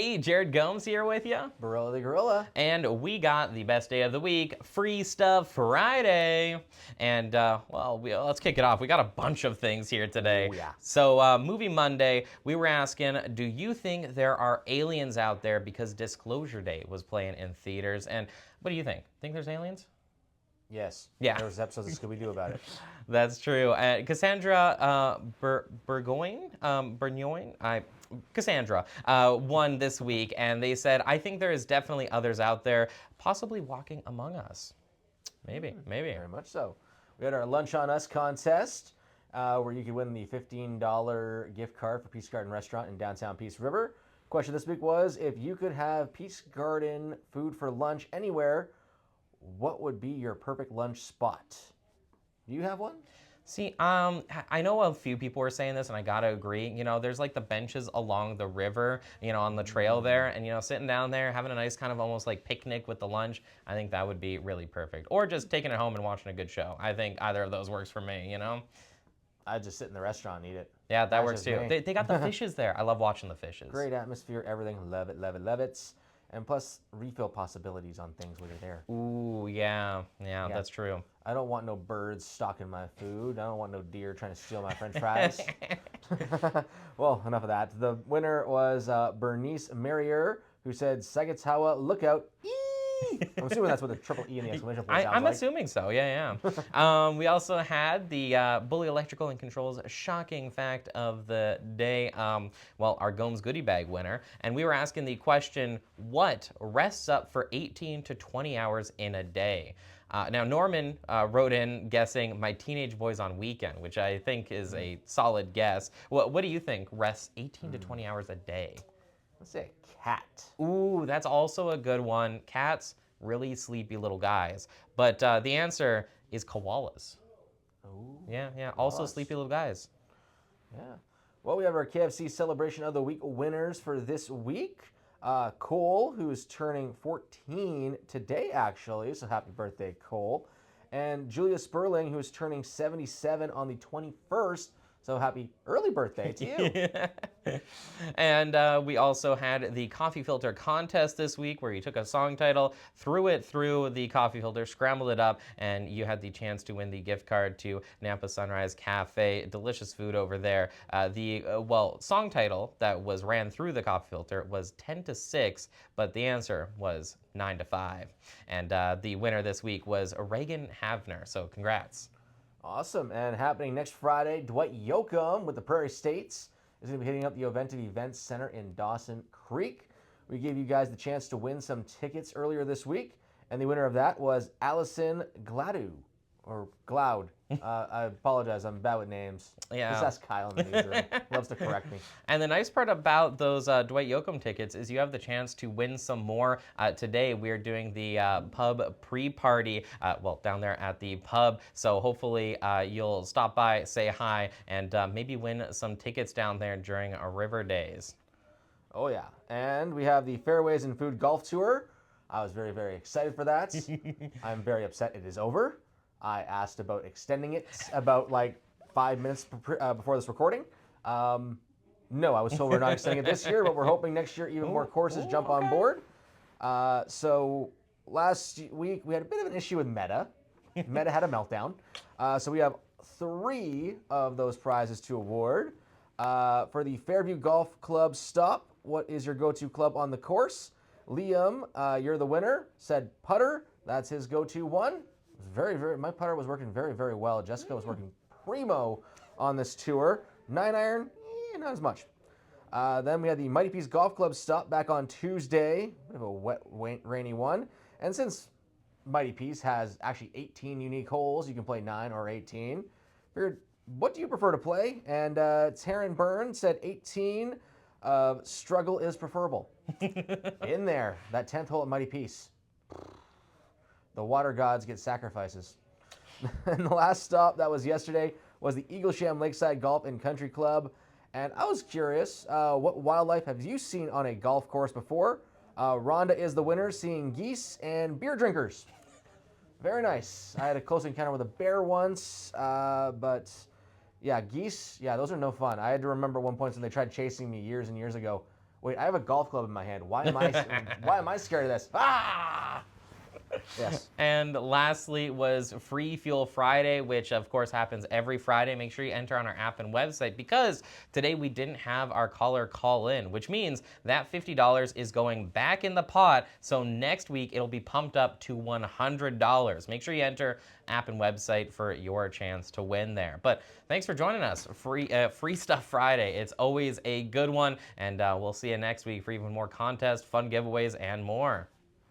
Hey, Jared Gomes here with you. Barilla the Gorilla. And we got the best day of the week, Free Stuff Friday. And, let's kick it off. We got a bunch of things here today. Oh, yeah. So, Movie Monday, we were asking, do you think there are aliens out there because Disclosure Day was playing in theaters? And what do you think? Think there's aliens? Yes. Yeah. There was episodes of Scooby-Doo about it. That's true. Cassandra Cassandra won this week, and they said, I think there is definitely others out there, possibly walking among us. Maybe. Very much so. We had our Lunch on Us contest, where you could win the $15 gift card for Peace Garden Restaurant in downtown Peace River. Question this week was, if you could have Peace Garden food for lunch anywhere, what would be your perfect lunch spot? Do you have one? See, I know a few people were saying this, and I gotta agree. You know, there's like the benches along the river, you know, on the trail there, and you know, sitting down there, having a nice kind of almost like picnic with the lunch. I think that would be really perfect. Or just taking it home and watching a good show. I think either of those works for me. You know. I'd just sit in the restaurant and eat it. Yeah, that That's works just too. me. They got the fishes there. I love watching the fishes. Great atmosphere, everything. Love it, love it, love it. And plus, refill possibilities on things when you're there. Ooh, yeah, that's true. I don't want no birds stalking my food. I don't want no deer trying to steal my french fries. Well, enough of that. The winner was Bernice Merrier, who said, Sagatawa, look out. I'm assuming that's with a triple E in the exclamation point sounds I'm like. assuming so, yeah. We also had the Bully Electrical and Controls shocking fact of the day, our Gomes goodie bag winner. And we were asking the question, what rests up for 18 to 20 hours in a day? Now, Norman wrote in guessing my teenage boys on weekend, which I think is a solid guess. What do you think rests 18 to 20 hours a day? Let's say a cat. Ooh, that's also a good one. Cats, really sleepy little guys. But the answer is koalas. Ooh, Yeah. Also sleepy little guys. Yeah. Well, we have our KFC Celebration of the Week winners for this week. Cole, who is turning 14 today, actually. So happy birthday, Cole. And Julia Sperling, who is turning 77 on the 21st. So happy early birthday to you. And we also had the coffee filter contest this week where you took a song title, threw it through the coffee filter, scrambled it up, and you had the chance to win the gift card to Nampa Sunrise Cafe. Delicious food over there. The song title that was ran through the coffee filter was 10 to 6, but the answer was 9 to 5. And the winner this week was Reagan Havner. So congrats. Awesome. And happening next Friday, Dwight Yoakam with the Prairie States is going to be hitting up the Oventive Events Center in Dawson Creek. We gave you guys the chance to win some tickets earlier this week, and the winner of that was Allison Gladu, or Gloud. I apologize, I'm bad with names. Yeah. Just ask Kyle in the newsroom. He loves to correct me. And the nice part about those Dwight Yoakam tickets is you have the chance to win some more. Today we're doing the pub pre-party, down there at the pub. So hopefully you'll stop by, say hi, and maybe win some tickets down there during our River Days. Oh yeah, and we have the Fairways and Food Golf Tour. I was very, very excited for that. I'm very upset it is over. I asked about extending it about like 5 minutes before this recording. No, I was told we're not extending it this year, but we're hoping next year even more courses jump on board. So last week we had a bit of an issue with Meta. Meta had a meltdown. So we have 3 of those prizes to award. For the Fairview Golf Club Stop, what is your go-to club on the course? Liam, you're the winner, said putter. That's his go-to one. My putter was working very, very well. Jessica was working primo on this tour. 9-iron, not as much. Then we had the Mighty Peace Golf Club Stop back on Tuesday. Bit of a wet, rainy one. And since Mighty Peace has actually 18 unique holes, you can play 9 or 18. Figured, what do you prefer to play? And Taryn Byrne said 18. Struggle is preferable. In there, that 10th hole at Mighty Peace. The water gods get sacrifices. And the last stop that was yesterday was the Eaglesham Lakeside Golf and Country Club. And I was curious, what wildlife have you seen on a golf course before? Rhonda is the winner, seeing geese and beer drinkers. Very nice. I had a close encounter with a bear once, but yeah, geese, yeah, those are no fun. I had to remember one point when they tried chasing me years and years ago Wait, I have a golf club in my hand. Why am I scared of this? Ah! Yes. And lastly was Free Fuel Friday, which of course happens every Friday. Make sure you enter on our app and website because today we didn't have our caller call in, which means that $50 is going back in the pot. So next week it'll be pumped up to $100. Make sure you enter app and website for your chance to win there. But thanks for joining us. Free Stuff Friday. It's always a good one. And we'll see you next week for even more contests, fun giveaways, and more.